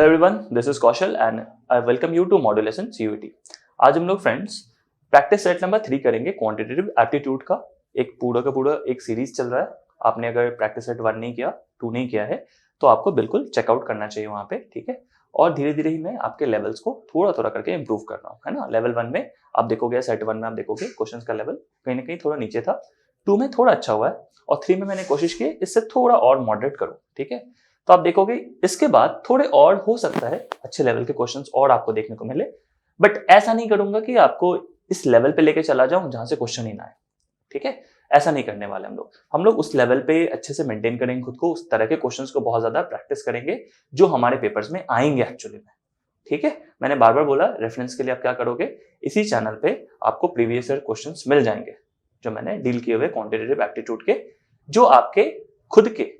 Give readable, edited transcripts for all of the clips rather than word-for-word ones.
Hello everyone, this is Kaushal and I welcome you to modulation CUET। आज हम लोग friends practice set number 3 करेंगे। Quantitative aptitude का एक पूरा एक सीरीज चल रहा है। आपने अगर प्रैक्टिस सेट 1 नहीं किया, 2 नहीं किया है तो आपको बिल्कुल चेकआउट करना चाहिए वहाँ पे, ठीक है। और धीरे धीरे ही मैं आपके लेवल्स को थोड़ा थोड़ा करके इंप्रूव कर रहा हूँ, है ना। लेवल 1 में आप देखोगे, सेट 1 में आप देखोगे क्वेश्चन का लेवल कहीं ना कहीं थोड़ा नीचे था, 2 में थोड़ा अच्छा हुआ है और 3 में मैंने कोशिश की इससे थोड़ा और मॉडरेट करूँ, ठीक है। तो आप देखोगे इसके बाद थोड़े और हो सकता है अच्छे लेवल के क्वेश्चंस और आपको देखने को मिले, बट ऐसा नहीं करूंगा कि आपको इस लेवल पे लेके चला जाऊं जहां से क्वेश्चन ही ना आए, ठीक है। ऐसा नहीं करने वाले हम लोग उस लेवल पे अच्छे से मेंटेन करेंगे खुद को, उस तरह के क्वेश्चंस को बहुत ज्यादा प्रैक्टिस करेंगे जो हमारे पेपर्स में आएंगे एक्चुअली में, ठीक है। मैंने बार बार बोला, रेफरेंस के लिए आप क्या करोगे, इसी चैनल पे आपको प्रीवियस ईयर क्वेश्चंस मिल जाएंगे जो मैंने डील किए हुए क्वांटिटेटिव एप्टीट्यूड के, जो आपके खुद के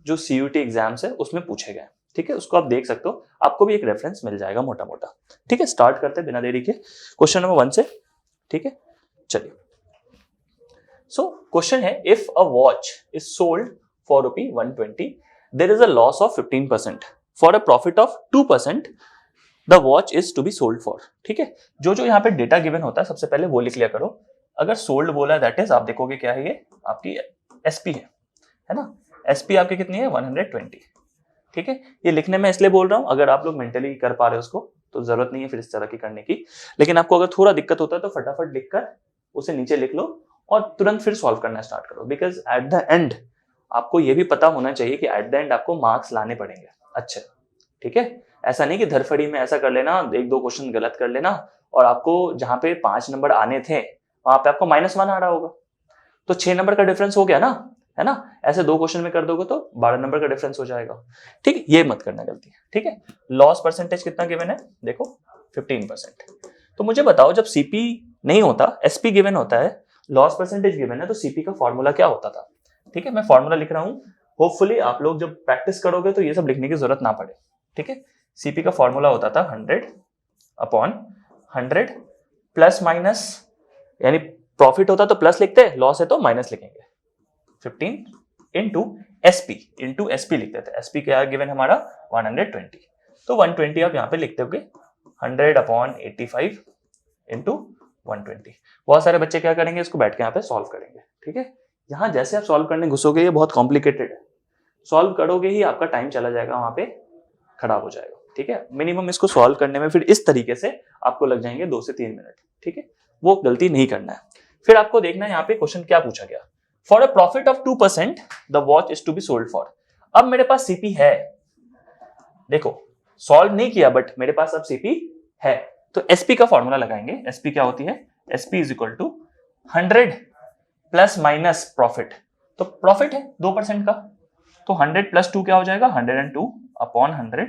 जो CUET एग्जाम्स है उसमें पूछे गए, ठीक है। उसको आप देख सकते हो, आपको भी एक रेफरेंस मिल जाएगा मोटा मोटा, ठीक है। स्टार्ट करते हैं बिना देरी के क्वेश्चन नंबर 1 से, ठीक है। चलिए, सो क्वेश्चन है, if a watch is sold for ₹120, there is a loss of 15%, for a profit of 2% the watch is to be sold for, ठीक है। जो यहाँ पे डेटा गिवन होता है सबसे पहले वो लिख लिया करो। अगर सोल्ड बोला है दैट इज, आप देखोगे क्या है, ये आपकी SP है ना। SP आपकी कितनी है, 120, ठीक है। ये लिखने में इसलिए बोल रहा हूं, अगर आप लोग मेंटली कर पा रहे हो उसको तो जरूरत नहीं है फिर इस तरह की करने की, लेकिन आपको अगर थोड़ा दिक्कत होता है तो फटाफट लिखकर उसे नीचे लिख लो और तुरंत फिर सॉल्व करना स्टार्ट करो, बिकॉज एट द एंड आपको ये भी पता होना चाहिए कि एट द एंड आपको मार्क्स लाने पड़ेंगे अच्छे, ठीक है। ऐसा नहीं कि धरफड़ी में ऐसा कर लेना, 1-2 क्वेश्चन गलत कर लेना और आपको जहां पे 5 नंबर आने थे वहां पे आपको -1 आ रहा होगा, तो 6 नंबर का डिफरेंस हो गया ना, है ना। ऐसे 2 क्वेश्चन में कर दोगे तो 12 नंबर का डिफरेंस हो जाएगा, ठीक है। ये मत करना गलती, ठीक है। लॉस परसेंटेज कितना गिवन है, देखो 15%। तो मुझे बताओ, जब CP नहीं होता, SP गिवन होता है, लॉस परसेंटेज गिवन है, तो CP का फॉर्मूला क्या होता था, ठीक है। मैं फॉर्मूला लिख रहा हूं, होपफुली आप लोग जब प्रैक्टिस करोगे तो ये सब लिखने की जरूरत ना पड़े, ठीक है। CP का फॉर्मूला होता था 100/100 प्लस माइनस, यानी प्रॉफिट होता तो प्लस लिखते, लॉस है तो माइनस लिखेंगे, 15 इंटू SP लिखते थे। SP क्या गिवन हमारा 120, तो 120 आप यहाँ पे लिखते होगे 100/85 इंटू 120। बहुत सारे बच्चे क्या करेंगे, इसको बैठ के यहाँ पे सॉल्व करेंगे, ठीक है। यहाँ जैसे आप सॉल्व करने घुसोगे ये बहुत कॉम्प्लिकेटेड है, सॉल्व करोगे ही आपका टाइम चला जाएगा, वहां पे खराब हो जाएगा, ठीक है। मिनिमम इसको सॉल्व करने में फिर इस तरीके से आपको लग जाएंगे 2 से 3 मिनट, ठीक है। वो गलती नहीं करना है। फिर आपको देखना है यहाँ पे क्वेश्चन क्या पूछा गया, for a profit of 2% the watch is to be sold for. अब मेरे पास CP है, देखो सॉल्व नहीं किया बट मेरे पास अब CP है, तो SP का फॉर्मूला लगाएंगे। SP क्या होती है, SP is equal to 100 plus minus profit, तो प्रॉफिट है 2% का, तो 100 प्लस 2 क्या हो जाएगा, 102/100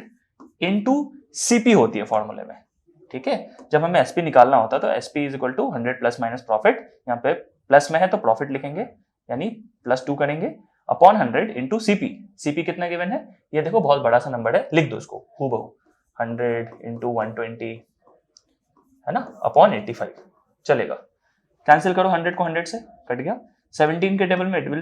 इंटू CP होती है फॉर्मूले में, ठीक है। जब हमें SP निकालना होता है तो SP is equal to 100 plus minus profit, यहाँ पे प्लस में है तो प्रॉफिट लिखेंगे, यानी +2 करेंगे अपॉन 100 इंटू CP कितना गिवन है, ये देखो बहुत बड़ा सा नंबर है, लिख दो इसको हूबहू 100 इंटू 120 है ना अपॉन 85, चलेगा। कैंसिल करो 100 को 100 से, कट गया। 17 के टेबल में इट विल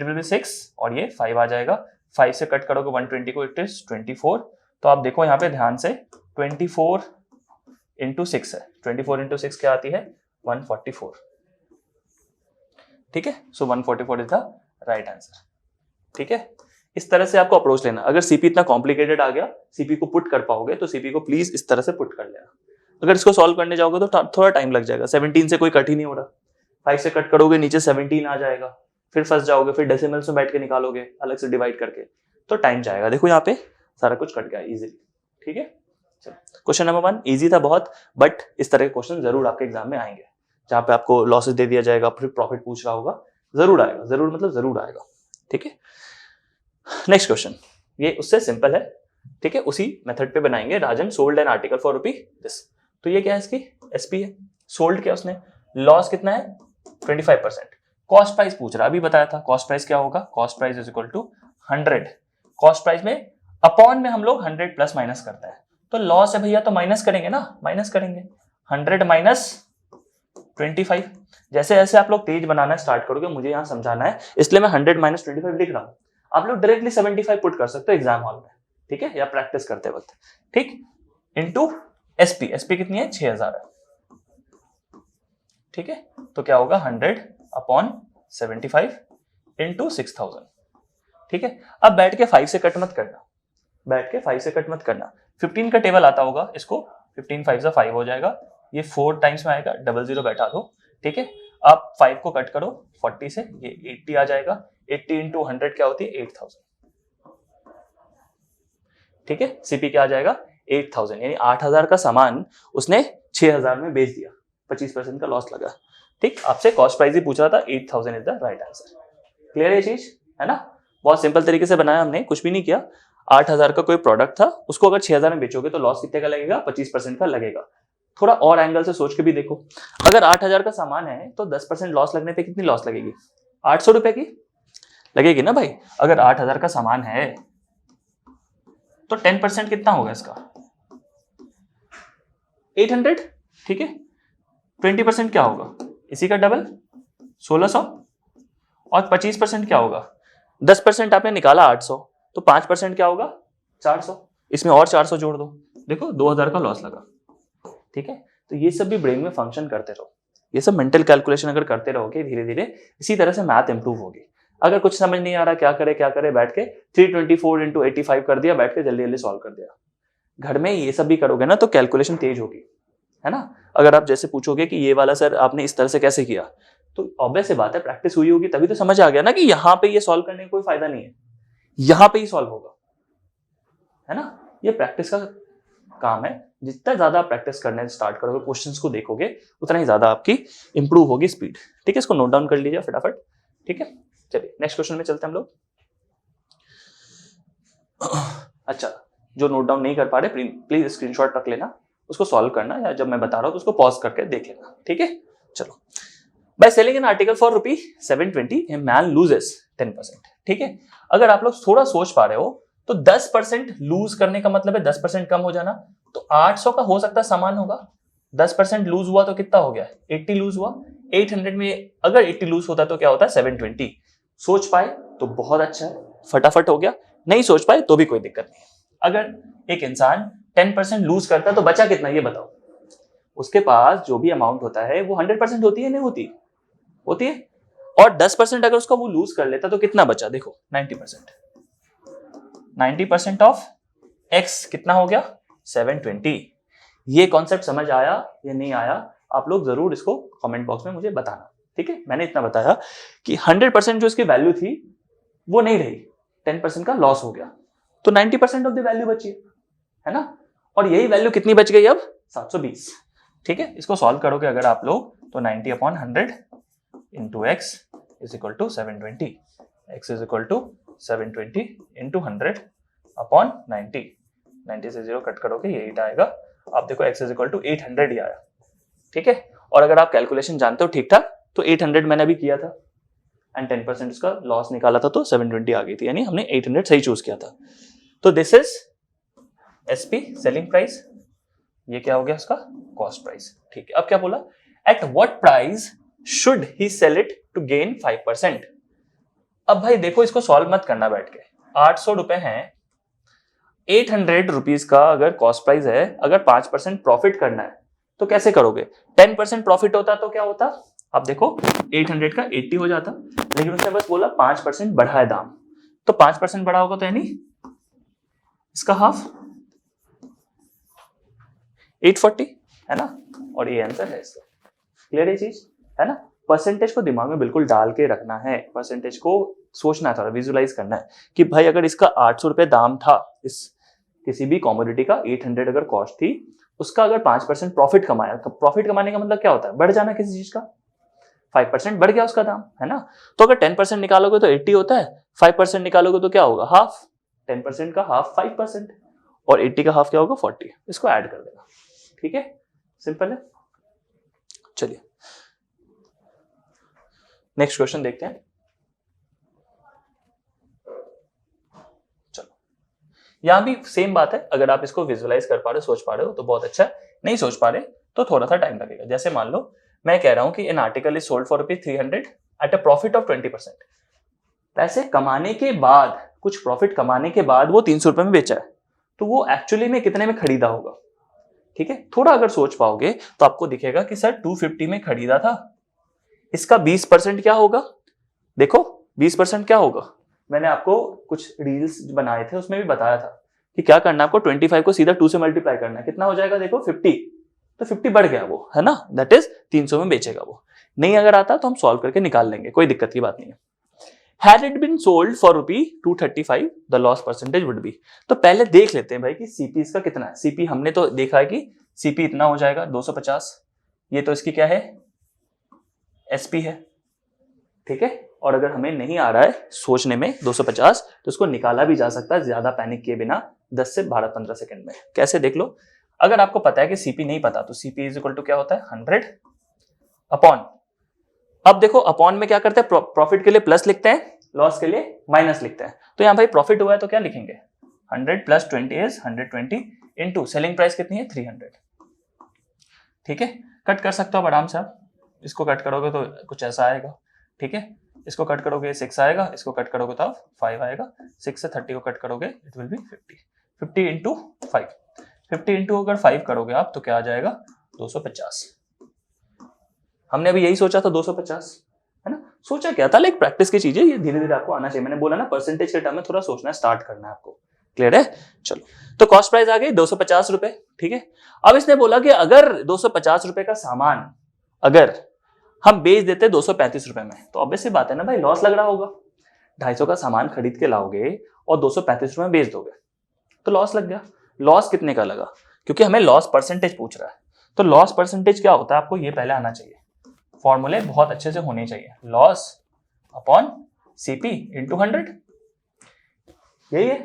बी 6 और ये 5 आ जाएगा, 5 से कट करोगे 120 को, इट इज 24। तो आप देखो यहाँ पे ध्यान से 24 इंटू 6 है, 24 इंटू 6 क्या आती है, 144, ठीक है। सो 144 इज द राइट आंसर, ठीक है। इस तरह से आपको अप्रोच लेना। अगर CP इतना कॉम्प्लिकेटेड आ गया, CP को पुट कर पाओगे तो CP को प्लीज इस तरह से पुट कर लेना। अगर इसको सॉल्व करने जाओगे तो थोड़ा टाइम लग जाएगा। 17 से कोई कट ही नहीं हो रहा, 5 से कट करोगे नीचे 17 आ जाएगा, फिर फंस जाओगे, फिर डेसिमल्स में बैठ के निकालोगे अलग से डिवाइड करके, तो टाइम जाएगा। देखो यहाँ पे सारा कुछ कट गया इजीली, ठीक है। चलो, क्वेश्चन नंबर 1 इजी था बहुत, बट इस तरह के क्वेश्चन जरूर आपके एग्जाम में आएंगे, जहां पे आपको लॉसेस दे दिया जाएगा, फिर प्रॉफिट पूछ रहा होगा, जरूर आएगा, जरूर मतलब जरूर आएगा, ठीक है। नेक्स्ट क्वेश्चन, ये उससे सिंपल है, ठीक है। उसी मेथड पे बनाएंगे। Rajan sold an article for ₹this, तो ये क्या है, इसकी SP है, सोल्ड क्या उसने, लॉस कितना है 25%, कॉस्ट प्राइस पूछ रहा, अभी बताया था कॉस्ट प्राइस क्या होगा, cost price is equal to 100, cost price में अपॉन में हम लोग 100 प्लस माइनस करते हैं, तो लॉस है भैया तो माइनस करेंगे ना, माइनस करेंगे 100 माइनस 25। जैसे जैसे आप लोग तेज बनाना स्टार्ट करोगे, मुझे यहाँ समझाना है इसलिए मैं 100 माइनस 25 लिख रहा हूँ, आप लोग डायरेक्टली 75 पुट कर सकते हो एग्जाम हॉल में, ठीक है, या प्रैक्टिस करते वक्त, ठीक, इंटू एसपी, एसपी कितनी है 6000 है, ठीक है, तो क्या होगा 100/75 इंटू 6000, ठीक है। अब बैठ के 5 से कट मत करना, बैठ के 5 से कट मत करना, 15 का टेबल आता होगा, इसको 15 5 से 5 हो जाएगा, ये 4 टाइम्स में आएगा, 00 बैठा दो, ठीक है। आप 5 को कट करो 40 से, ये 80 आ जाएगा, 80 इंटू 100 क्या होती है 8000, ठीक है। सीपी क्या आ जाएगा 8000, यानी 8000 का सामान उसने 6000 में बेच दिया, 25% का लॉस लगा, ठीक। आपसे कॉस्ट प्राइस ही पूछ रहा था, 8000 is the right answer. Clear है ये चीज, है ना, बहुत सिंपल तरीके से बनाया हमने, कुछ भी नहीं किया। 8000 का कोई प्रोडक्ट था, उसको अगर 6000 में बेचोगे तो लॉस कितने का लगेगा, 25% का लगेगा। थोड़ा और एंगल से सोच के भी देखो, अगर 8000 का सामान है तो 10% लॉस लगने पे कितनी लॉस लगेगी, 800 रुपए की लगेगी ना भाई। अगर 8000 का सामान है तो 10% कितना होगा इसका, 800, ठीक है। 20% क्या होगा, इसी का डबल 1600, और 25% क्या होगा, 10% आपने निकाला 800, तो 5% क्या होगा 400, इसमें और 400 जोड़ दो, देखो 2000 का लॉस लगा, ठीक है। तो ये सब भी ब्रेन में फंक्शन करते रहो, ये सब मेंटल कैलकुलेशन अगर करते रहोगे धीरे धीरे, इसी तरह से मैथ इंप्रूव होगी। अगर कुछ समझ नहीं आ रहा क्या करे बैठ के 324 इंटू 85 कर दिया, बैठ के जल्दी जल्दी सॉल्व कर दिया। घर में ये सब भी करोगे ना तो कैलकुलेशन तेज होगी, है ना। अगर आप जैसे पूछोगे कि ये वाला सर आपने इस तरह से कैसे किया, तो ऑब्वियस सी बात है प्रैक्टिस हुई होगी, तभी तो समझ आ गया ना कि यहाँ पे ये सॉल्व करने का कोई फायदा नहीं है, यहाँ पे ही सॉल्व होगा, है ना। ये प्रैक्टिस का काम है, जितना ज्यादा प्रैक्टिस करने स्टार्ट करोगे, क्वेश्चंस को देखोगे, उतना ही ज्यादा आपकी इंप्रूव होगी स्पीड, ठीक है। इसको नोट डाउन कर लीजिए फटाफट, ठीक है। चलिए नेक्स्ट क्वेश्चन में चलते हैं हम लोग। अच्छा, जो नोट डाउन नहीं कर पा रहे प्लीज स्क्रीनशॉट रख लेना, उसको सॉल्व करना, या जब मैं बता रहा हूं तो उसको पॉज करके देख लेना, ठीक है। चलो, by selling N article for ₹720 a man loses 10%, ठीक है। अगर आप लोग थोड़ा सोच पा रहे हो तो 10% लूज करने का मतलब है 10% कम हो जाना, तो 800 का हो सकता है सामान होगा, 10% लूज हुआ तो कितना हो गया 80 लूज हुआ, 800 में अगर 80 लूज होता तो क्या होता है 720। सोच पाए तो बहुत अच्छा है, फटाफट हो गया, नहीं सोच पाए तो भी कोई दिक्कत नहीं। अगर एक इंसान 10% लूज करता है तो बचा कितना ये बताओ, उसके पास जो भी अमाउंट होता है वो 100% होती है, नहीं होती, होती है। और 10% अगर उसका वो लूज कर लेता तो कितना बचा, देखो 90%, 90% ऑफ x कितना हो गया 720। ये कॉन्सेप्ट समझ आया या नहीं आया, आप लोग जरूर इसको कमेंट बॉक्स में मुझे बताना, ठीक है। मैंने इतना बताया कि 100% जो इसकी वैल्यू थी वो नहीं रही, 10% का लॉस हो गया, तो 90% ऑफ द वैल्यू बची है ना। और यही वैल्यू कितनी बच गई अब 720, ठीक है। इसको सॉल्व करोगे अगर आप लोग तो 90/100 into x is equal to 720, x is equal to 720 into 100/90, 90 से 0 कट करोगे ये 8 आएगा। आप देखो x इज इक्वल टू 800 ही आया, ठीक है। और अगर आप कैलकुलेशन जानते हो ठीक ठाक तो 800 मैंने अभी किया था एंड 10% इसका लॉस निकाला था तो 720 आ गई थी, यानी हमने 800 सही चूज किया था। तो this is SP selling price, ये क्या हो गया उसका कॉस्ट प्राइस, ठीक है। अब क्या बोला, at what price should he sell it to gain 5%। अब भाई देखो इसको सॉल्व मत करना बैठ के, 800 रुपए हैं, 800 रुपीज का अगर कॉस्ट प्राइस है, अगर 5% प्रॉफिट करना है तो कैसे करोगे, 10% प्रॉफिट होता तो क्या होता, आप देखो 800 का 80 हो जाता, लेकिन उसने बस बोला 5% बढ़ा है दाम, तो 5% बढ़ा होगा तो यानी इसका हाफ 840 है ना, और ये आंसर है इसका। क्लियर है चीज, है ना। परसेंटेज को दिमाग में बिल्कुल डाल के रखना है, परसेंटेज को सोचना था, विजुलाइज करना है कि भाई अगर इसका 800 रुपए दाम था, इस किसी भी कॉमोडिटी का 800 अगर कॉस्ट थी, उसका अगर 5% प्रॉफिट कमाया, तो प्रॉफिट कमाने का मतलब क्या होता है, बढ़ जाना किसी चीज का, 5% बढ़ गया उसका दाम, है ना। तो अगर 10% निकालोगे तो 80 होता है, 5% निकालोगे तो क्या होगा हाफ, 10% का हाफ 5%, और 80 का हाफ क्या होगा 40, इसको ऐड कर देना, ठीक है, सिंपल है। चलिए नेक्स्ट क्वेश्चन देखते हैं। चलो, यहां भी सेम बात है, अगर आप इसको विजुअलाइज कर पा रहे हो, सोच पा रहे हो तो बहुत अच्छा है, नहीं सोच पा रहे तो थोड़ा सा टाइम लगेगा। जैसे मान लो मैं कह रहा हूं कि an article is sold for ₹300 at a profit of 20%, पैसे कमाने के बाद, कुछ प्रॉफिट कमाने के बाद वो 300 रुपए में बेचा है, तो वो एक्चुअली में कितने में खरीदा होगा। ठीक है, थोड़ा अगर सोच पाओगे तो आपको दिखेगा कि सर 250 में खरीदा था, इसका 20% क्या होगा। देखो 20% क्या होगा, मैंने आपको कुछ रील्स बनाए थे उसमें भी बताया था कि क्या करना है आपको, 25 को सीधा 2 से मल्टीप्लाई करना है, कितना हो जाएगा देखो 50, तो 50 बढ़ गया वो, है ना, दैट इज 300 में बेचेगा वो। नहीं अगर आता तो हम सॉल्व करके निकाल लेंगे, कोई दिक्कत की बात नहीं है। Had it been sold for ₹235, the loss percentage would be। तो पहले देख लेते हैं भाई कि सीपी इसका कितना है। सीपी हमने तो देखा है कि सीपी इतना हो जाएगा 250, ये तो इसकी क्या है, एसपी है। ठीक है, और अगर हमें नहीं आ रहा है सोचने में 250 तो उसको निकाला भी जा सकता है ज्यादा पैनिक किए बिना 10 से 12-15 सेकंड में। कैसे देख लो, अगर आपको पता है कि सीपी नहीं पता तो सीपी इज इक्वल टू क्या होता है 100 अपॉन, अब देखो अपॉन में क्या करते हैं, प्रॉफिट के लिए प्लस लिखते हैं, लॉस के लिए माइनस लिखते हैं। तो यहाँ भाई प्रॉफिट हुआ है तो क्या लिखेंगे 100 plus 20 is 120 into selling price कितनी है 300। ठीक है, कट कर सकते हो आप आराम से, आप इसको कट करोगे तो कुछ ऐसा आएगा। ठीक है, इसको कट करोगे 6 आएगा, इसको कट करोगे तो 5 आएगा, 6 से 30 को कट करोगे it will be 50 into 5, 50 into अगर 5 करोगे आप तो क्या आ जाएगा 250। हमने अभी यही सोचा था 250, है ना, सोचा क्या था, लाइक प्रैक्टिस की चीजें ये धीरे धीरे आपको आना चाहिए। मैंने बोला ना परसेंटेज के टर्म में थोड़ा सोचना स्टार्ट करना है आपको, क्लियर है। चलो, तो कॉस्ट प्राइस आ गई 250 रुपए। ठीक है, अब इसने बोला कि अगर 250 रुपए का सामान अगर हम बेच देते 235 रुपए में, तो ऑब्वियस सी बात है ना भाई, लॉस लग रहा होगा। 250 का सामान खरीद के लाओगे और 235 रुपए में बेच दोगे तो लॉस लग गया। लॉस कितने का लगा, क्योंकि हमें लॉस परसेंटेज पूछ रहा है। तो लॉस परसेंटेज क्या होता है आपको ये पहले आना चाहिए, फॉर्मूले बहुत अच्छे से होने चाहिए। लॉस अपॉन सीपी इंटू 100, यही है।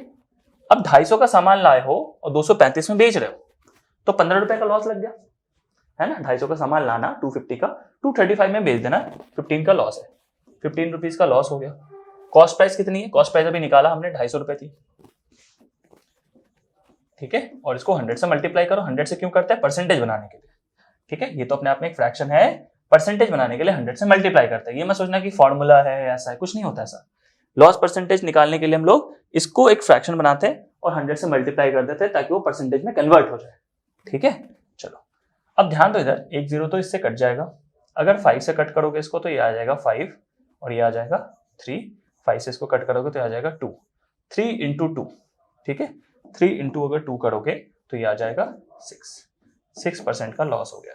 अब 250 का सामान लाए हो और 235 में बेच रहे हो तो 15 रुपए का लॉस लग गया, है ना। 250 का सामान लाना 250 का 235 में बेच देना, 15 का लॉस है, 15 रुपीज का लॉस हो गया। कॉस्ट प्राइस कितनी है, कॉस्ट प्राइस अभी निकाला हमने 250 रुपए थी। ठीक है, और इसको 100 से मल्टीप्लाई करो। 100 से क्यों करते हैं, परसेंटेज बनाने के लिए। ठीक है, ये तो अपने आप में एक फ्रैक्शन है, परसेंटेज बनाने के लिए 100 से मल्टीप्लाई करते हैं। ये मैं सोचना कि फॉर्मूला है ऐसा है, कुछ नहीं होता ऐसा। लॉस परसेंटेज निकालने के लिए हम लोग इसको एक फ्रैक्शन बनाते हैं और 100 से मल्टीप्लाई कर देते हैं ताकि वो परसेंटेज में कन्वर्ट हो जाए। ठीक है, चलो अब ध्यान दो, इधर 1 0 तो इससे कट जाएगा। अगर 5 से कट करोगे इसको तो ये आ जाएगा 5 और ये आ जाएगा 3। 5 से इसको कट करोगे तो ये आ जाएगा 2। 3 इंटू 2, ठीक है, 3 इंटू अगर 2 करोगे तो ये आ जाएगा 6% का लॉस हो गया।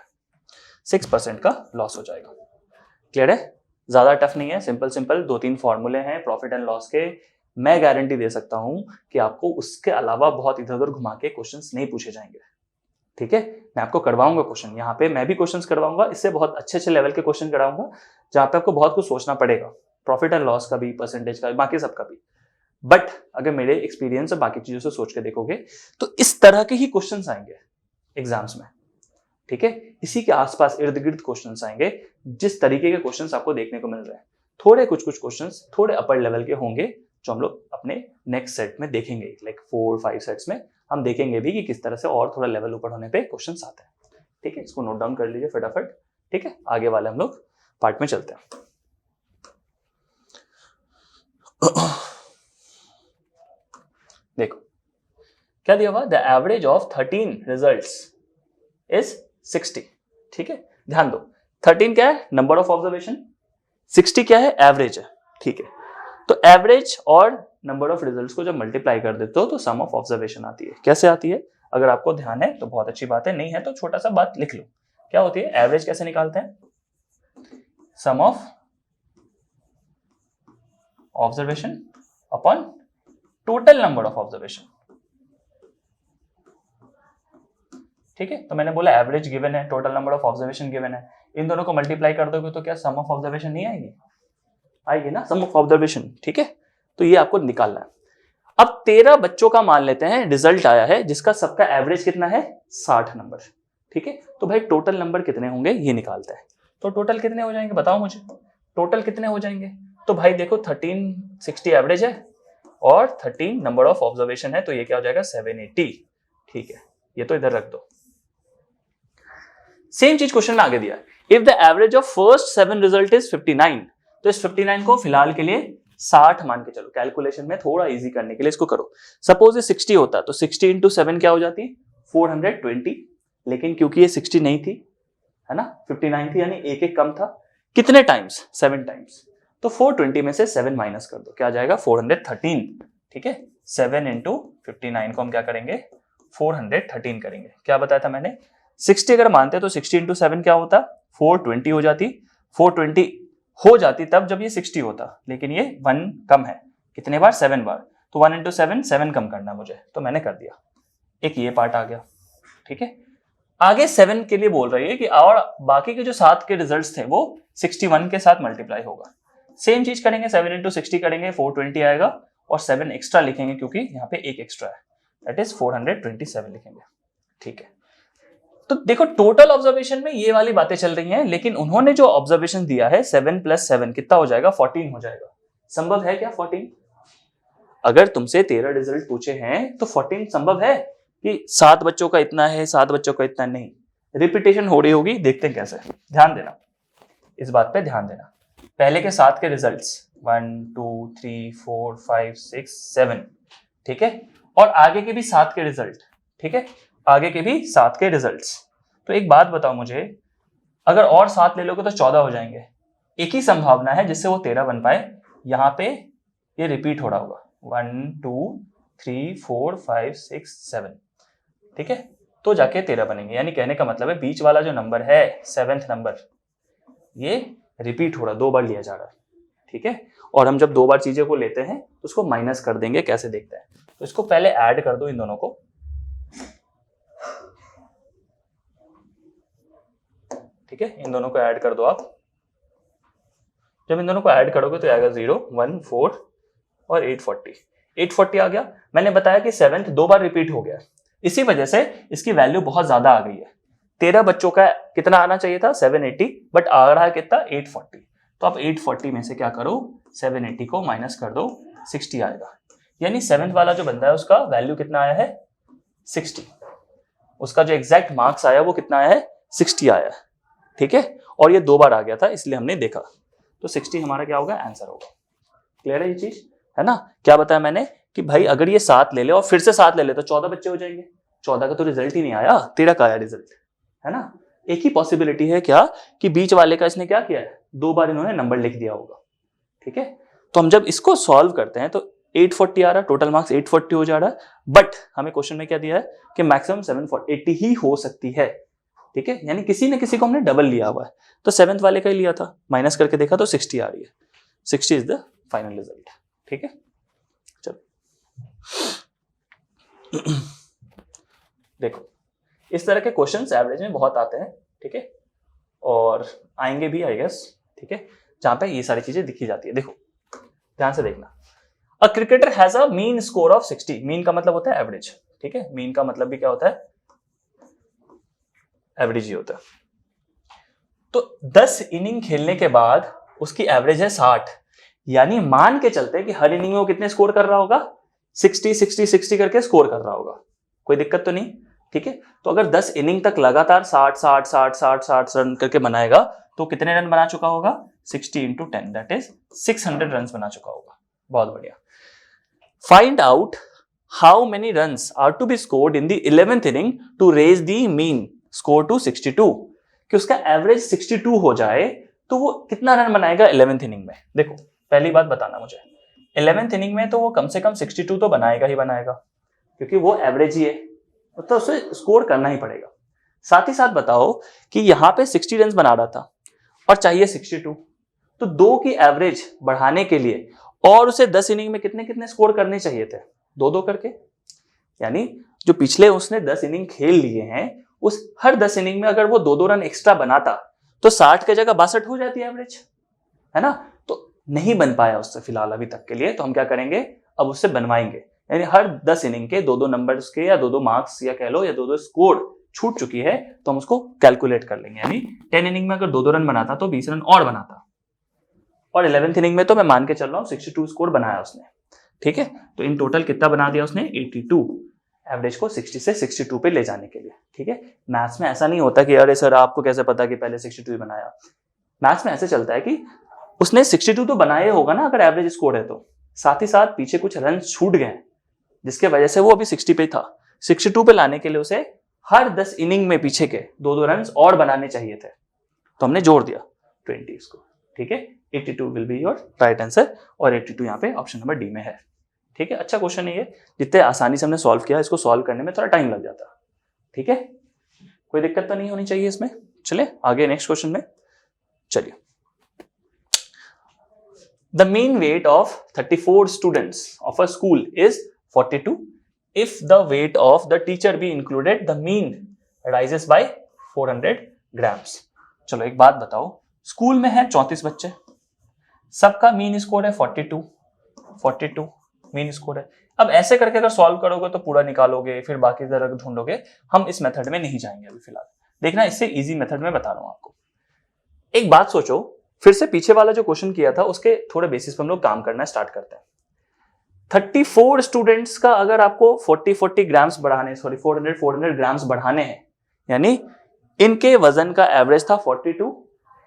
6% का लॉस हो जाएगा। क्लियर है, ज्यादा टफ नहीं है, सिंपल सिंपल 2-3 फॉर्मूले हैं प्रॉफिट एंड लॉस के। मैं गारंटी दे सकता हूं कि आपको उसके अलावा बहुत इधर उधर घुमा के क्वेश्चंस नहीं पूछे जाएंगे। ठीक है, मैं आपको करवाऊंगा क्वेश्चन, यहाँ पे मैं भी क्वेश्चंस करवाऊंगा, इससे बहुत अच्छे अच्छे लेवल के क्वेश्चन कराऊंगा जहां पे आपको बहुत कुछ सोचना पड़ेगा, प्रॉफिट एंड लॉस का भी, परसेंटेज का, बाकी सबका भी। बट अगर मेरे एक्सपीरियंस और बाकी चीजों से सोच के देखोगे तो इस तरह के ही क्वेश्चंस आएंगे एग्जाम्स में। ठीक है, इसी के आसपास इर्द गिर्द क्वेश्चंस आएंगे जिस तरीके के क्वेश्चंस आपको देखने को मिल रहे हैं। थोड़े कुछ क्वेश्चंस थोड़े अपर लेवल के होंगे जो हम लोग अपने नेक्स्ट सेट में देखेंगे, लाइक 4-5 सेट्स में हम देखेंगे भी कि किस तरह से और थोड़ा लेवल ऊपर होने पे क्वेश्चंस आते हैं। ठीक है, इसको नोट डाउन कर लीजिए फटाफट। ठीक है, आगे वाले हम लोग पार्ट में चलते हैं। देखो क्या दिया हुआ, the average of 13 results is 60। ठीक है, ध्यान दो, 13 क्या है, नंबर ऑफ ऑब्जर्वेशन, 60 क्या है, एवरेज है। ठीक है, तो एवरेज और नंबर ऑफ रिजल्ट्स को जब मल्टीप्लाई कर देते हो तो सम ऑफ ऑब्जर्वेशन आती है। कैसे आती है, अगर आपको ध्यान है तो बहुत अच्छी बात है, नहीं है तो छोटा सा बात लिख लो। क्या होती है, एवरेज कैसे निकालते हैं, sum of observation upon total number of observation. ठीक है, तो मैंने बोला एवरेज गिवन है, total number of observation given है, इन दोनों को मल्टीप्लाई कर दोगे तो क्या सम ऑफ ऑब्जर्वेशन नहीं आएगी, आएगी ना, सम ऑफ ऑब्जर्वेशन। ठीक है, तो ये आपको निकालना है। अब 13 बच्चों का मान लेते हैं रिजल्ट आया है जिसका सबका एवरेज कितना है 60 नंबर। ठीक है, तो भाई टोटल नंबर कितने होंगे ये निकालते हैं। तो टोटल कितने हो जाएंगे बताओ मुझे, टोटल कितने हो जाएंगे। तो भाई देखो 13 60 एवरेज है और 13 नंबर ऑफ ऑब्जर्वेशन है, तो ये क्या हो जाएगा 780। ठीक है, ये तो इधर रख दो। सेम चीज क्वेश्चन में आगे दिया है, if the average of first 7 result is 59, तो इस 59 को फिलहाल के लिए 60 मान के चलो, कैलकुलेशन में थोड़ा इजी करने के लिए इसको करो। सपोज ये 60 होता तो 60 इंटू 7 क्या हो जाती, 420, लेकिन क्योंकि ये 60 नहीं थी, है ना, 59 थी, यानी एक एक कम था। कितने टाइम्स, 7 टाइम्स। तो 420 में से 7 माइनस कर दो, क्या आ जाएगा 413। ठीक है, 7 इंटू 59 को हम क्या करेंगे, 413 करेंगे। क्या बताया था मैंने, 60 अगर मानते तो 60 इंटू 7 क्या होता, 420 हो जाती। 420 हो जाती तब जब ये 60 होता, लेकिन ये 1 कम है, कितने बार, 7 बार। तो 1 इंटू 7, 7 कम करना मुझे, तो मैंने कर दिया। एक ये पार्ट आ गया। ठीक है, आगे 7 के लिए बोल रही है कि और बाकी के जो 7 के रिजल्ट्स थे वो 61 के साथ मल्टीप्लाई होगा। सेम चीज करेंगे, 7 इंटू 60 करेंगे, 420 आएगा, और 7 एक्स्ट्रा लिखेंगे क्योंकि यहाँ पे एक एक्स्ट्रा है, दैट इज 427 लिखेंगे। ठीक है, तो देखो टोटल ऑब्जर्वेशन में ये वाली बातें चल रही हैं, लेकिन उन्होंने जो ऑब्जर्वेशन दिया है 7 + 7 कितना हो जाएगा, 14 हो जाएगा। संभव है क्या 14? अगर तुमसे 13 रिजल्ट पूछे हैं तो 14 संभव है कि 7 बच्चों का इतना है, 7 बच्चों का इतना नहीं। रिपीटेशन हो रही होगी, देखते हैं कैसे। ध्यान देना, इस बात पे ध्यान देना। पहले के 7 के रिजल्ट्स 1 2 3 4 5 6 7, ठीक है, और आगे के भी 7 के रिजल्ट। ठीक है, आगे के भी 7 के रिजल्ट्स। तो एक बात बताओ मुझे, अगर और 7 ले लोगे तो 14 हो जाएंगे। एक ही संभावना है जिससे वो 13 बन पाए, यहां पे ये रिपीट हो रहा होगा 1 2 3 4 5 6 7, ठीक है, तो जाके 13 बनेंगे। यानी कहने का मतलब है बीच वाला जो नंबर है 7th नंबर, ये रिपीट हो रहा है, 2 बार लिया जा रहा है। ठीक है, और हम जब 2 बार चीजें को लेते हैं तो उसको माइनस कर देंगे, कैसे देखते हैं। तो इसको पहले ऐड कर दो इन दोनों को, ठीक है, इन दोनों को ऐड कर दो आप। जब इन दोनों को ऐड करोगे तो आएगा 0 1 4 और 840 आ गया। मैंने बताया कि 7th 2 बार रिपीट हो गया, इसी वजह से इसकी वैल्यू बहुत ज्यादा आ गई है। 13 बच्चों का कितना आना चाहिए था, 780, बट आ रहा है कितना, 840। तो आप 840 में से क्या करो, 780 को माइनस कर दो, 60 आएगा। यानी 7th वाला जो बंदा है उसका वैल्यू कितना आया है, 60। उसका जो एग्जैक्ट मार्क्स आया वो कितना आया है, 60 आया है। ठीक है, और ये 2 बार आ गया था इसलिए हमने देखा, तो 60 हमारा क्या होगा, आंसर होगा। क्लियर है ये चीज, है ना। क्या बताया मैंने कि भाई अगर ये 7 ले ले और फिर से 7 ले ले तो 14 बच्चे हो जाएंगे। 14 का तो रिजल्ट ही नहीं आया, 13 का आया रिजल्ट, है ना। एक ही पॉसिबिलिटी है क्या कि बीच वाले का इसने क्या किया है, 2 बार इन्होंने नंबर लिख दिया होगा। ठीक है, तो हम जब इसको सॉल्व करते हैं तो 840 आ रहा है, टोटल मार्क्स 840 हो जा रहा है, बट हमें क्वेश्चन में क्या दिया है कि मैक्सिमम 780 ही हो सकती है। ठीक है, यानी किसी न किसी को हमने डबल लिया हुआ है, तो 7th वाले का ही लिया था, माइनस करके देखा तो 60 आ रही है। 60 इज द फाइनल रिजल्ट। ठीक है, चलो देखो इस तरह के क्वेश्चंस एवरेज में बहुत आते हैं। ठीक है, और आएंगे भी आई गेस। ठीक है, जहां पे ये सारी चीजें दिखी जाती है। देखो ध्यान से देखना, a cricketer has a mean score of 60। Mean का मतलब होता है एवरेज। ठीक है, मीन का मतलब भी क्या होता है, एवरेज ही होता है। तो 10 इनिंग खेलने के बाद उसकी एवरेज है 60, यानी मान के चलते कि हर इनिंग में वो कितने स्कोर कर रहा होगा, 60 60 60 करके स्कोर कर रहा होगा। कोई दिक्कत तो नहीं। ठीक है, तो अगर 10 इनिंग तक लगातार 60 60 60 60 60 रन करके बनाएगा तो कितने रन बना चुका होगा, 60 इंटू 10 दैट इज 600 रन बना चुका होगा। बहुत बढ़िया। Find out how many runs are to be scored in the 11th inning to raise the mean score to 62। कि उसका एवरेज 62 हो जाए तो वो कितना रन बनाएगा 11th इनिंग में। देखो पहली बात बताना मुझे, 11th इनिंग में तो वो कम से कम 62 तो बनाएगा ही बनाएगा, क्योंकि वो एवरेज ही है, तो उसे स्कोर करना ही पड़ेगा। साथ ही साथ बताओ कि यहां पे 60 रन बना रहा था और चाहिए 62, तो 2 की एवरेज बढ़ाने के लिए और उसे 10 इनिंग में कितने कितने स्कोर करने चाहिए थे, 2-2 करके। यानी जो पिछले उसने 10 इनिंग खेल लिए हैं, उस हर 10 इनिंग में अगर वो 2-2 रन एक्स्ट्रा बनाता तो 60 की जगह 62 हो जाती है एवरेज, है ना। तो नहीं बन पाया उससे फिलहाल अभी तक के लिए, तो हम क्या करेंगे, अब उससे बनवाएंगे। यानी हर 10 इनिंग के 2-2 नंबर्स के या 2-2 मार्क्स या कह लो या 2-2 स्कोर छूट चुकी है, तो हम उसको कैलकुलेट कर लेंगे। यानी 10 इनिंग में अगर 2-2 रन बनाता तो 20 रन और बनाता, और 11th इनिंग में तो मैं मान के चल रहा हूं 62 स्कोर बनाया उसने। ठीक है, तो इन टोटल कितना बना दिया उसने, 82, एवरेज को 60 से 62 पे ले जाने के लिए। ठीक है, मैथ्स में ऐसा नहीं होता कि अरे सर आपको कैसे पता कि पहले 62 बनाया। मैथ्स में ऐसे चलता है कि उसने 62 तो बनाया होगा ना अगर एवरेज स्कोर है तो, साथ ही साथ पीछे कुछ रन छूट गए जिसके वजह से वो अभी 60 पे था। 62 पे लाने के लिए उसे हर 10 इनिंग में पीछे के 2-2 रन और बनाने चाहिए थे, तो हमने जोड़ दिया 20 इसको, ठीक है। 82 will be your right answer, और 82 यहाँ पे ऑप्शन नंबर डी में है, ठीक है। अच्छा क्वेश्चन है ये, जितने आसानी से हमने सॉल्व किया, इसको सॉल्व करने में थोड़ा टाइम लग जाता, ठीक है। कोई दिक्कत तो नहीं होनी चाहिए इसमें। चलिए आगे नेक्स्ट क्वेश्चन में चलिए। The mean weight of 34 students of a school is 42. If the weight of the teacher be included, the mean rises by 400 grams. चलो एक बात बताओ, स्कूल में है 34 बच्चे, सबका मीन स्कोर है 42 मीन स्कोर है। अब ऐसे करके अगर सॉल्व करोगे तो पूरा निकालोगे, फिर बाकी जरा ढूंढोगे। हम इस मेथड में नहीं जाएंगे अभी फिलहाल, देखना इससे इजी मेथड में बता रहा हूं आपको। एक बात सोचो, फिर से पीछे वाला जो क्वेश्चन किया था उसके थोड़े बेसिस पे हम लोग काम करना स्टार्ट करते हैं। 34 स्टूडेंट्स का अगर आपको 40 ग्राम्स बढ़ाने, 400 ग्राम्स बढ़ाने हैं, यानी इनके वजन का एवरेज था 42,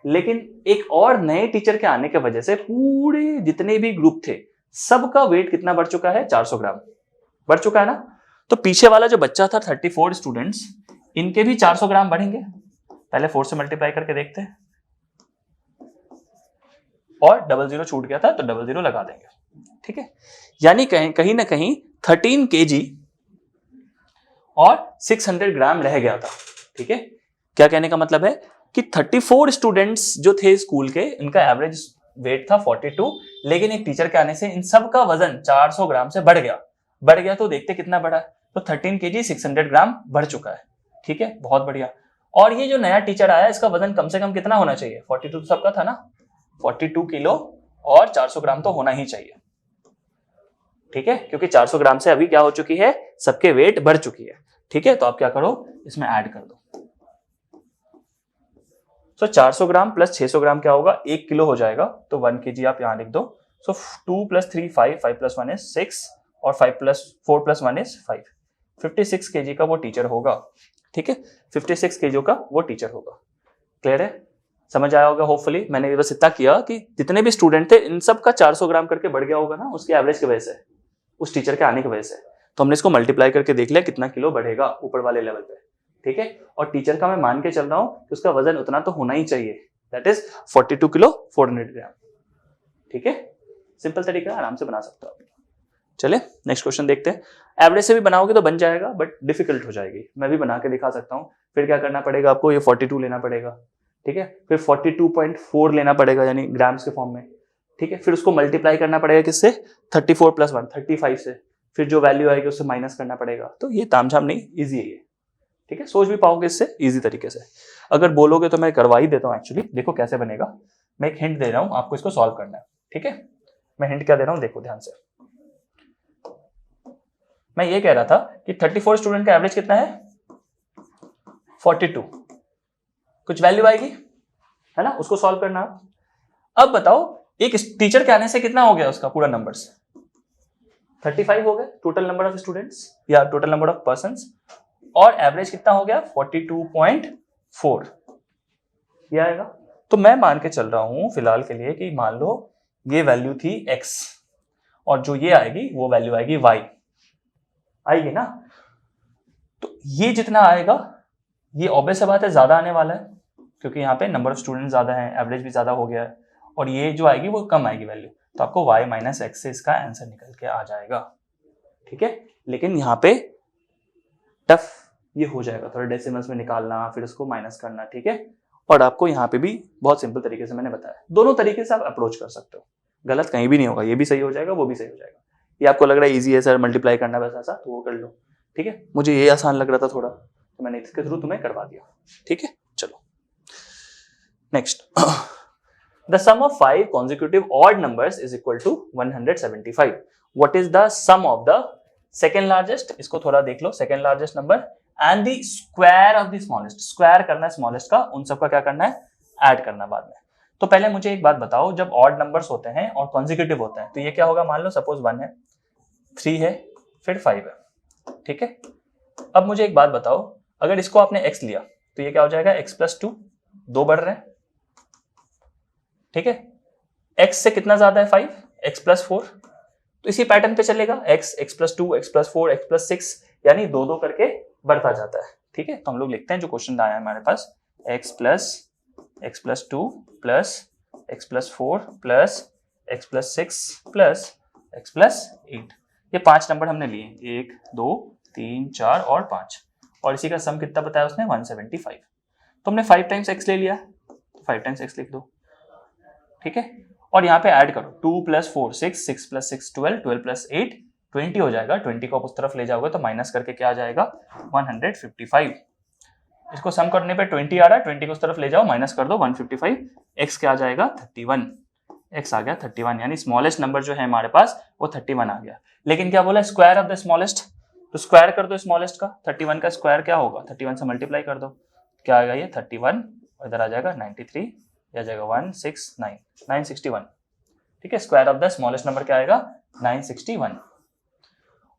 लेकिन एक और नए टीचर के आने के वजह से पूरे जितने भी ग्रुप थे सबका वेट कितना बढ़ चुका है, 400 ग्राम बढ़ चुका है ना। तो पीछे वाला जो बच्चा था 34 स्टूडेंट्स, इनके भी 400 ग्राम बढ़ेंगे। पहले 4 से मल्टीप्लाई करके देखते हैं, और 00 छूट गया था तो 00 लगा देंगे, ठीक है। यानी कहीं ना कहीं 13 kg और 600 ग्राम रह गया था, ठीक है। क्या कहने का मतलब है कि 34 स्टूडेंट्स जो थे स्कूल के, इनका एवरेज वेट था 42, लेकिन एक टीचर के आने से इन सब का वजन 400 ग्राम से बढ़ गया। तो देखते कितना बढ़ा, तो 13 kg 600 ग्राम बढ़ चुका है, ठीक है, बहुत बढ़िया। और ये जो नया टीचर आया इसका वजन कम से कम कितना होना चाहिए, 42 तो सबका था ना, 42 किलो और 400 ग्राम तो होना ही चाहिए, ठीक है, क्योंकि 400 ग्राम से अभी क्या हो चुकी है, सबके वेट बढ़ चुकी है, ठीक है। तो आप क्या करो, इसमें ऐड कर दो। सो 400 ग्राम प्लस 600 ग्राम क्या होगा, 1 किलो हो जाएगा, तो 1 kg आप यहां लिख दो। सो 2 + 3 5, 5 + 1 is 6, और 4 + 1 is 5। 56 kg का वो टीचर होगा, ठीक है, 56 kg का वो टीचर होगा। क्लियर है, समझ आया होगा होपफुली। मैंने बस इतना किया कि जितने भी स्टूडेंट थे इन सब का 400 ग्राम करके बढ़ गया होगा ना उसके एवरेज की वजह से, उस टीचर के आने की वजह से। तो हमने इसको मल्टीप्लाई करके देख लिया कितना किलो बढ़ेगा ऊपर वाले लेवल पे, ठीक है। और टीचर का मैं मान के चल रहा हूं कि उसका वजन उतना तो होना ही चाहिए, दैट इज 42 किलो 400 ग्राम, ठीक है। सिंपल तरीका, आराम से बना सकते हो आप। चले नेक्स्ट क्वेश्चन देखते हैं। एवरेज से भी बनाओगे तो बन जाएगा, बट डिफिकल्ट हो जाएगी। मैं भी बना के दिखा सकता हूँ। फिर क्या करना पड़ेगा आपको, ये 42 लेना पड़ेगा, ठीक है, फिर 42.4 लेना पड़ेगा यानी ग्राम्स के फॉर्म में, ठीक है। फिर उसको मल्टीप्लाई करना पड़ेगा किससे, 34 + 1 35 से, फिर जो वैल्यू आएगी उससे माइनस करना पड़ेगा। तो ये तामझाम नहीं, इजी है ये, ठीक है। सोच भी पाओगे इससे इजी तरीके से। अगर बोलोगे तो मैं करवा ही देता हूँ एक्चुअली। देखो कैसे बनेगा, मैं एक हिंट दे रहा हूँ आपको, इसको सॉल्व करना है, ठीक है। मैं हिंट क्या दे रहा हूँ, देखो ध्यान से। मैं ये कह रहा था कि 34 स्टूडेंट का एवरेज कितना है, 42, कुछ वैल्यू आएगी है ना, उसको सॉल्व करना। अब बताओ एक टीचर के आने से कितना हो गया उसका पूरा नंबर्स, 35 हो गए टोटल नंबर ऑफ स्टूडेंट्स या टोटल नंबर ऑफ पर्संस, और एवरेज कितना हो गया 42.4, ये आएगा। तो मैं मान के चल रहा हूं फिलहाल के लिए कि मान लो ये वैल्यू थी x, और जो ये आएगी वो वैल्यू आएगी y, आएगी ना। तो ये जितना आएगा ये ऑब्वियस बात है ज्यादा आने वाला है, क्योंकि यहाँ पे नंबर ऑफ स्टूडेंट ज्यादा है, एवरेज भी ज्यादा हो गया है, और ये जो आएगी वो कम आएगी वैल्यू। तो आपको y - x से इसका आंसर निकल के आ जाएगा, ठीक है। लेकिन यहाँ पे टफ ये हो जाएगा, थोड़ा डेसिमल्स में निकालना, फिर उसको माइनस करना, ठीक है। और आपको यहाँ पे भी बहुत सिंपल तरीके से मैंने बताया, दोनों तरीके से आप अप्रोच कर सकते हो, गलत कहीं भी नहीं होगा, ये भी सही हो जाएगा वो भी सही हो जाएगा। ये आपको लग रहा है इजी है सर मल्टीप्लाई करना बस ऐसा, तो वो कर लो, ठीक है। मुझे ये आसान लग रहा था थोड़ा, तो मैंने इसके थ्रू तुम्हें करवा दिया, ठीक है। चलो next, the sum of 5 consecutive odd numbers is equal to 175. What is the sum of the second largest, इसको थोड़ा देख लो, second largest number and the square of the smallest. Square करना है स्मॉलेस्ट का, उन सबका क्या करना है, ऐड करना बाद में। तो पहले मुझे एक बात बताओ, जब ऑड नंबर्स होते हैं और कॉन्जिक्यूटिव होते हैं तो ये क्या होगा, मान लो सपोज 1 है, 3 है, फिर 5 है, ठीक है। अब मुझे एक बात बताओ, अगर इसको आपने x लिया तो ये क्या हो जाएगा, x + 2, 2 बढ़ रहे हैं, ठीक है। x से कितना ज्यादा है 5, x प्लस 4, तो इसी पैटर्न पे चलेगा, x plus 2, x plus 4, x plus 6, यानी दो दो करके बढ़ता जाता है। ठीक है, तो हम लोग लिखते हैं जो क्वेश्चन आया है हमारे पास, x plus 2 plus x plus 4 plus x plus 6 plus x plus 8। ये 5 नंबर हमने लिए, 1 2 3 4 और 5, और इसी का सम कितना बताया उसने 175। तो हमने 5 टाइम्स x ले लिया, 5 टाइम्स x लिख दो। ठीक है, और यहाँ पे ऐड करो 2 प्लस 4 6, 6 प्लस 6 12, 12 प्लस 8 20 हो जाएगा। 20 को आप उस तरफ ले जाओगे तो माइनस करके क्या आ जाएगा 155। इसको सम करने पे 20 आ रहा है, 20 को उस तरफ ले जाओ माइनस कर दो 155, x क्या आ जाएगा 31, x आ गया 31, यानी स्मॉलेस्ट नंबर जो है हमारे पास वो 31 आ गया। लेकिन क्या बोला, स्क्वायर ऑफ द स्मॉलेस्ट, तो स्क्वायर कर दो स्मॉलेस्ट का, 31 का स्क्वायर क्या होगा 31 से मल्टीप्लाई कर दो, क्या आएगा ये 31, और इधर आ जाएगा 93, आ जाएगा 961। ठीक है, square of the smallest number क्या आएगा 961।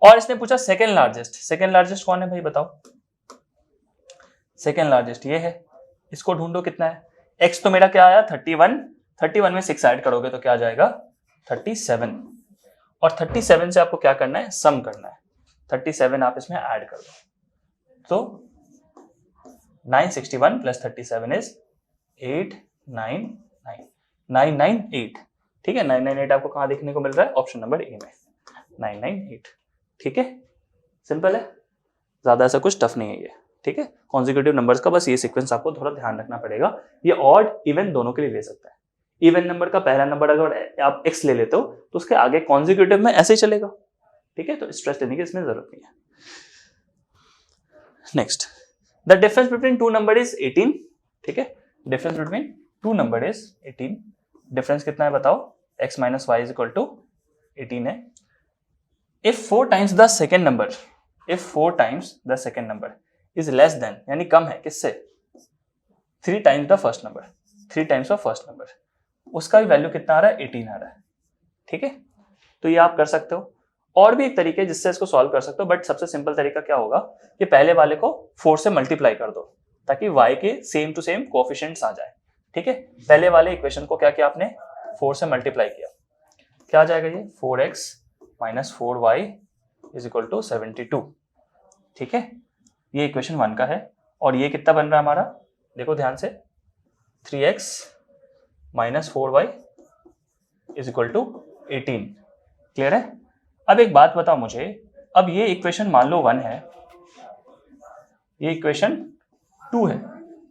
और इसने पूछा सेकंड लार्जेस्ट, सेकंड लार्जेस्ट कौन है भाई बताओ, सेकंड लार्जेस्ट ये है, इसको ढूंढो कितना है। x तो मेरा क्या आया 31, 31 में 6 ऐड करोगे तो क्या आ जाएगा 37, और 37 से आपको क्या करना है सम करना है, 37 आप इसमें ऐड कर दो, तो 961 प्लस 37 इज 998। ठीक है, 998 आपको कहां देखने को मिल रहा है, ऑप्शन नंबर ए में 998। ठीक है, सिंपल है, ज्यादा ऐसा कुछ टफ नहीं है ये। ठीक है, कॉन्जिक्यूटिव नंबर्स का बस ये सीक्वेंस आपको थोड़ा ध्यान रखना पड़ेगा, ये ऑड इवन दोनों के लिए ले सकता है। इवन नंबर का पहला नंबर अगर आप x ले लेते हो तो उसके आगे कॉन्जिक्यूटिव में ऐसे ही चलेगा। ठीक है, तो स्ट्रेस देने की इसमें जरूरत नहीं है। Next, the difference between two number is 18। ठीक है, difference between two number is 18, difference कितना है बताओ, x minus Y is equal to 18 है। If 4 times the second number, if 4 times the second number is less than, यानी कम है किससे, 3 times the first number, 3 times of first number, उसका भी वैल्यू कितना आ रहा है 18 आ रहा है। ठीक है, तो ये आप कर सकते हो। और भी एक तरीके जिससे इसको सॉल्व कर सकते हो, बट सबसे सिंपल तरीका क्या होगा कि पहले वाले को 4 से मल्टीप्लाई कर दो ताकि y के सेम टू सेम कोएफिशिएंट्स आ जाए। ठीक है, पहले वाले इक्वेशन को क्या किया आपने 4 से मल्टीप्लाई किया, क्या आ जाएगा ये 4x minus 4y is equal to 72। ठीक है, ये इक्वेशन 1 का है, और ये कितना बन रहा है हमारा, देखो ध्यान से 3x minus 4y is equal to 18। Clear है। अब एक बात बताओ मुझे, अब ये इक्वेशन मान लो 1 है, ये इक्वेशन 2 है।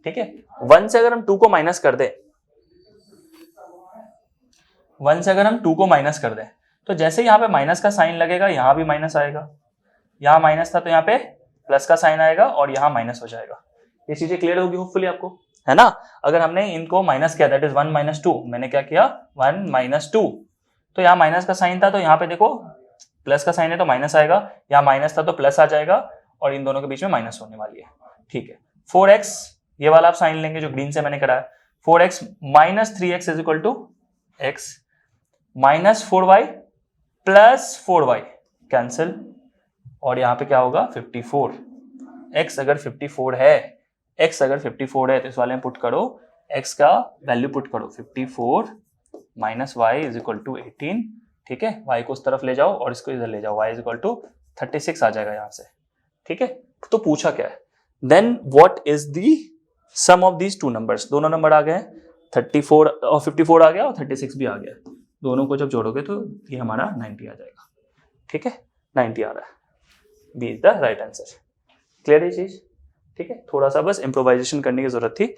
ठीक है, 1 से अगर हम 2 को माइनस कर दें, 1 से अगर हम 2 को माइनस कर दें तो जैसे यहाँ पे माइनस का साइन लगेगा यहां भी माइनस आएगा, यहाँ माइनस था तो यहाँ पे प्लस का साइन आएगा और यहाँ माइनस हो जाएगा। ये चीजें क्लियर होगी होपफुली आपको, है ना। अगर हमने इनको माइनस किया दैट इज 1 माइनस 2, मैंने क्या किया 1 माइनस 2, तो यहाँ माइनस का साइन था तो यहाँ पे देखो प्लस का साइन है तो माइनस आएगा, यहाँ माइनस था तो प्लस आ जाएगा, और इन दोनों के बीच में माइनस होने वाली है। ठीक है, 4x ये वाला आप साइन लेंगे जो ग्रीन से मैंने कराया, 4x minus 3x is equal to x minus 4y plus 4y cancel, और यहाँ पे क्या होगा 54। x अगर 54 है, x अगर 54 है तो इस वाले में पुट करो, x का वैल्यू पुट करो 54 minus Y is equal to 18। ठीक है, y को उस तरफ ले जाओ और इसको इधर ले जाओ, y इज इक्वल टू 36 आ जाएगा यहाँ से। ठीक है, तो पूछा क्या है, then what is the sum of these two numbers, दोनों नंबर आ गए 34 और 54 आ गया और 36 भी आ गया, दोनों को जब जोड़ोगे तो ये हमारा 90 आ जाएगा। ठीक है, 90 आ रहा है, B is the right answer. Clear है चीज। ठीक है, थोड़ा सा बस इम्प्रोवाइजेशन करने की जरूरत थी,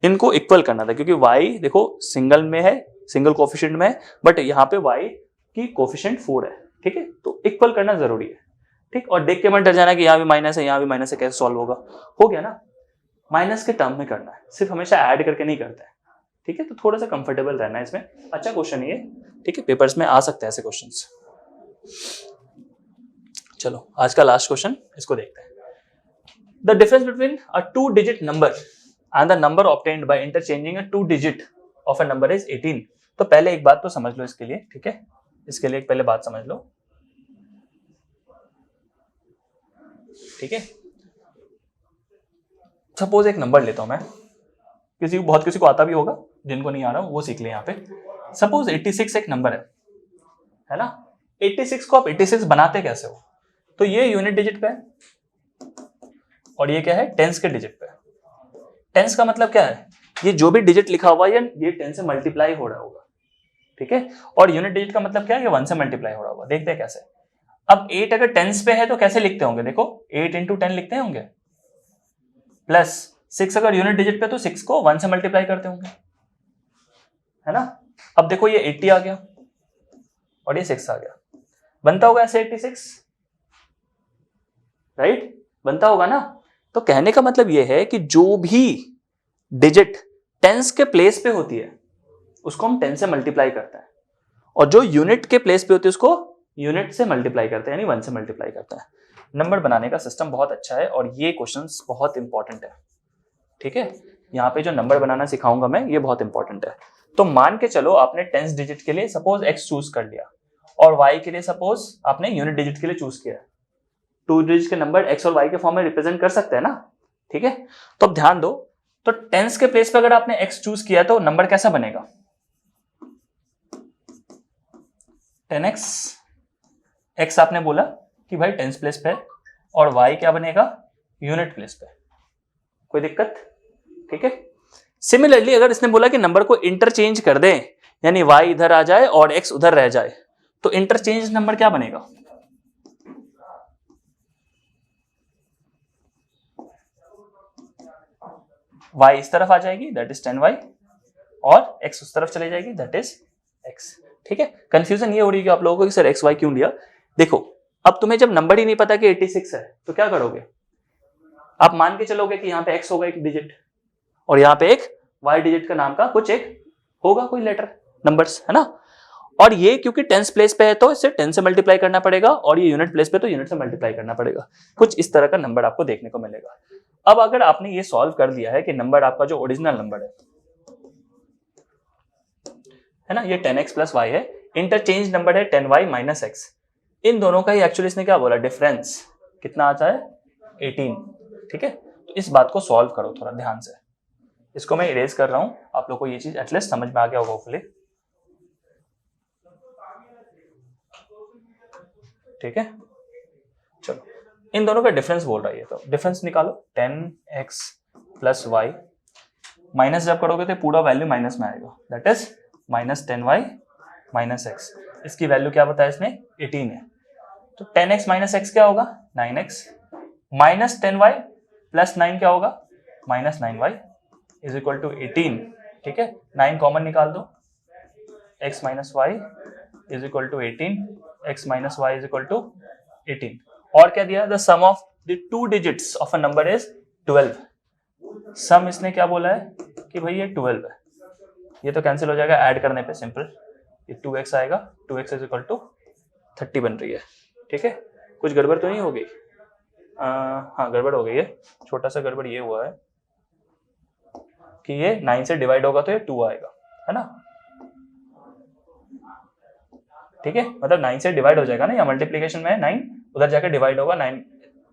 इनको इक्वल करना था क्योंकि y देखो सिंगल में है, सिंगल कोफिशिएंट में है, बट यहाँ पे y की कोफिशिएंट 4 है। ठीक है, तो इक्वल करना जरूरी है। ठीक, और देख के मत डर जाना कि यहाँ भी माइनस है यहाँ भी माइनस है, कैसे सॉल्व होगा, हो गया ना, माइनस के टर्म में करना है, सिर्फ हमेशा ऐड करके नहीं करता है। ठीक है, तो थोड़ा सा कंफर्टेबल रहना है इसमें, अच्छा क्वेश्चन ये। ठीक है, पेपर्स में आ सकते हैं ऐसे क्वेश्चंस। चलो आज का लास्ट क्वेश्चन, इसको देखते हैं। The difference between a 2 digit number and the number obtained by interchanging a 2 digit of a number is 18। तो पहले एक बात तो समझ लो इसके लिए। ठीक है, इसके लिए एक पहले बात समझ लो। ठीक है, सपोज एक नंबर लेता हूं मैं, किसी को आता भी होगा, जिनको नहीं आ रहा वो सीख ले। यहाँ पे सपोज 86 एक नंबर है ना, 86 को आप 86 बनाते कैसे हो? तो ये यूनिट डिजिट पे है और ये क्या है, टेंस के डिजिट पे। टेंस का मतलब क्या है, ये जो भी डिजिट लिखा हुआ है ये 10 से मल्टीप्लाई हो रहा होगा, ठीक है। और यूनिट डिजिट का मतलब क्या है, ये 1 से मल्टीप्लाई हो रहा होगा। देखते हैं कैसे। अब 8 अगर टेंस पे है तो कैसे लिखते होंगे, देखो 8 इंटू 10 लिखते होंगे, प्लस 6 अगर यूनिट डिजिट पे तो 6 को 1 से मल्टीप्लाई करते होंगे, है ना। अब देखो ये 80 आ गया और ये 6 आ गया, बनता होगा ऐसे 86, राइट, बनता होगा ना। तो कहने का मतलब ये है कि जो भी डिजिट टेंस के प्लेस पे होती है उसको हम 10 से मल्टीप्लाई करते हैं, और जो यूनिट के प्लेस पे होती है उसको यूनिट से मल्टीप्लाई करते हैं, यानी 1 से मल्टीप्लाई करते हैं। नंबर बनाने का सिस्टम बहुत अच्छा है और ये क्वेश्चंस बहुत इंपॉर्टेंट है, ठीक है। यहाँ पे जो नंबर बनाना सिखाऊंगा मैं, ये बहुत इंपॉर्टेंट है। तो मान के चलो आपने टेंस डिजिट के लिए सपोज x चूज कर लिया और y के लिए सपोज आपने यूनिट डिजिट के लिए चूज किया। 2 डिजिट के नंबर x और y के फॉर्म में रिप्रेजेंट कर सकते हैं ना, ठीक है। तो अब ध्यान दो, तो टेंस के प्लेस पे अगर आपने x चूज किया तो नंबर कैसा बनेगा, 10x। x आपने बोला कि भाई टेंस प्लेस पे, और y क्या बनेगा, यूनिट प्लेस पे। कोई दिक्कत, ठीक है। सिमिलरली अगर इसने बोला कि नंबर को इंटरचेंज कर दें, यानी y इधर आ जाए और x उधर रह जाए, तो इंटरचेंज नंबर क्या बनेगा, y इस तरफ आ जाएगी दैट इज 10y, और x उस तरफ चली जाएगी दैट इज x, ठीक है। कंफ्यूजन ये हो रही है कि आप लोगों को कि सर x y क्यों लिया। देखो अब तुम्हें जब नंबर ही नहीं पता कि 86 है तो क्या करोगे, आप मान के चलोगे कि यहाँ पे x होगा एक डिजिट और यहाँ पे एक y डिजिट का नाम का कुछ एक होगा, कोई लेटर नंबर्स, है ना। और ये क्योंकि टेंस प्लेस पे है तो इसे 10 से मल्टीप्लाई करना पड़ेगा, और ये यूनिट प्लेस पे तो यूनिट से मल्टीप्लाई करना पड़ेगा। कुछ इस तरह का नंबर आपको देखने को मिलेगा। अब अगर आपने ये सॉल्व कर दिया है कि नंबर आपका जो ओरिजिनल नंबर है ना, ये 10x प्लस y है, इंटरचेंज नंबर है 10y माइनस x, इन दोनों का ही एक्चुअली इसने क्या बोला, डिफरेंस कितना आता है, 18, ठीक है। तो इस बात को सॉल्व करो थोड़ा ध्यान से। इसको मैं इरेज कर रहा हूं, आप लोग को ये चीज एटलीस्ट समझ में आ गया होगा होपफुली, ठीक है। चलो इन दोनों का डिफरेंस बोल रहा है, तो डिफरेंस निकालो, 10x प्लस y, माइनस जब करोगे तो पूरा वैल्यू माइनस में आएगा, that is minus 10y minus x। इसकी वैल्यू क्या बताया इसने, 18 है। तो 10x माइनस x क्या होगा, 9x, माइनस 10y प्लस 9 क्या होगा, minus 9y is equal to 18, ठीक है। 9 कॉमन निकाल दो, x minus Y is equal to 18, x minus Y is equal to 18। और क्या दिया, the sum of the 2 digits of a number is 12। Sum इसने क्या बोला है कि भाई ये 12 है, ये तो कैंसिल हो जाएगा ऐड करने पे, सिंपल, ये 2x आएगा, 2x इज इक्वल टू 30 बन रही है, ठीक है। कुछ गड़बड़ तो नहीं हो गई, हाँ गड़बड़ हो गई है, छोटा सा गड़बड़ ये हुआ है कि ये 9 से डिवाइड होगा तो ये 2 आएगा, है ना, ठीक है। मतलब 9 से डिवाइड हो जाएगा ना, या मल्टीप्लीकेशन में 9 उधर जाकर डिवाइड होगा, 9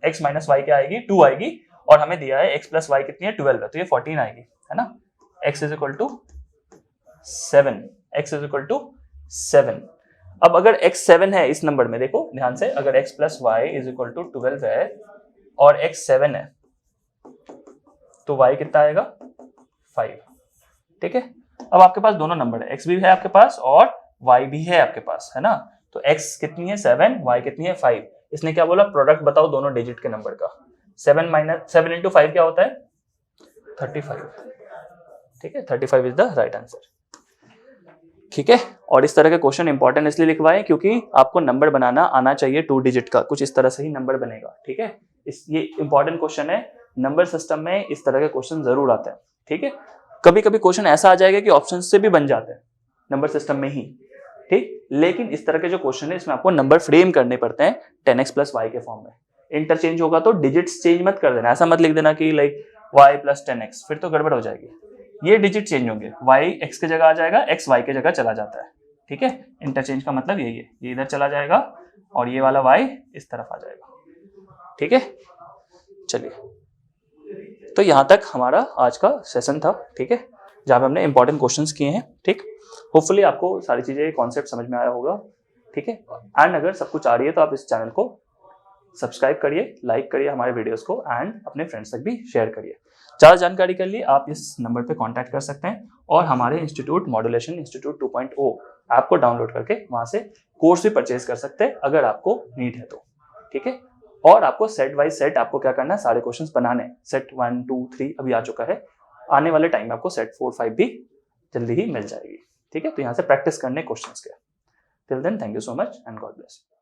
x माइनस वाई क्या आएगी, 2 आएगी, और हमें दिया है x प्लस वाई कितनी है, 12 है, तो ये 14 आएगी, है ना। x is equal to 7, x is equal to 7। अब अगर x 7 है इस नंबर में, देखो ध्यान से, अगर x plus y is equal to 12 है और x 7 है तो y कितना आएगा, 5, ठीक है। अब आपके पास दोनों नंबर है, x भी है आपके पास और y भी है आपके पास, है ना। तो x कितनी है 7, y कितनी है 5। इसने क्या बोला, प्रोडक्ट बताओ दोनों डिजिट के नंबर का। 7 इंटू 5 क्या होता है, 35, ठीक है। 35 इज द राइट आंसर, ठीक है। और इस तरह के क्वेश्चन इंपॉर्टेंट इसलिए लिखवाए क्योंकि आपको नंबर बनाना आना चाहिए 2 डिजिट का, कुछ इस तरह से ही नंबर बनेगा, ठीक है। ये इंपॉर्टेंट क्वेश्चन है, नंबर सिस्टम में इस तरह के क्वेश्चन जरूर आते हैं, ठीक है। कभी कभी क्वेश्चन ऐसा आ जाएगा कि ऑप्शन से भी बन जाते हैं नंबर सिस्टम में ही, ठीक। लेकिन इस तरह के जो क्वेश्चन है इसमें आपको नंबर फ्रेम करने पड़ते हैं 10x प्लस वाई के फॉर्म में। इंटरचेंज होगा तो डिजिट्स चेंज मत कर देना, ऐसा मत लिख देना कि लाइक y प्लस 10x, फिर तो गड़बड़ हो जाएगी। ये डिजिट चेंज होंगे, y x के जगह आ जाएगा, x y के जगह चला जाता है, ठीक है। इंटरचेंज का मतलब यही है, ये इधर चला जाएगा और ये वाला y इस तरफ आ जाएगा, ठीक है। चलिए, तो यहां तक हमारा आज का सेशन था, ठीक है। जहाँ पे हमने इंपॉर्टेंट क्वेश्चंस किए हैं। ठीक, होपफुली आपको सारी चीज़ें कॉन्सेप्ट समझ में आया होगा। ठीक है, एंड अगर सब कुछ आ रही है तो आप इस चैनल को सब्सक्राइब करिए, लाइक करिए हमारे वीडियोस को, एंड अपने फ्रेंड्स तक भी शेयर करिए। ज़्यादा जानकारी के लिए आप इस नंबर पे कांटेक्ट कर सकते हैं और हमारे इंस्टीट्यूट मॉड्यूलेशन इंस्टीट्यूट 2.0 ऐप को डाउनलोड करके वहाँ से कोर्स भी परचेज कर सकते हैं अगर आपको नीड है तो। ठीक है, और आपको सेट वाइज सेट आपको क्या करना है, सारे क्वेश्चंस बनाने हैं। सेट 1, 2, 3 अभी आ चुका है, आने वाले टाइम में आपको सेट 4, 5 भी जल्दी ही मिल जाएगी। ठीक है, तो यहाँ से प्रैक्टिस करने क्वेश्चंस के। Till then, thank you so much and God bless.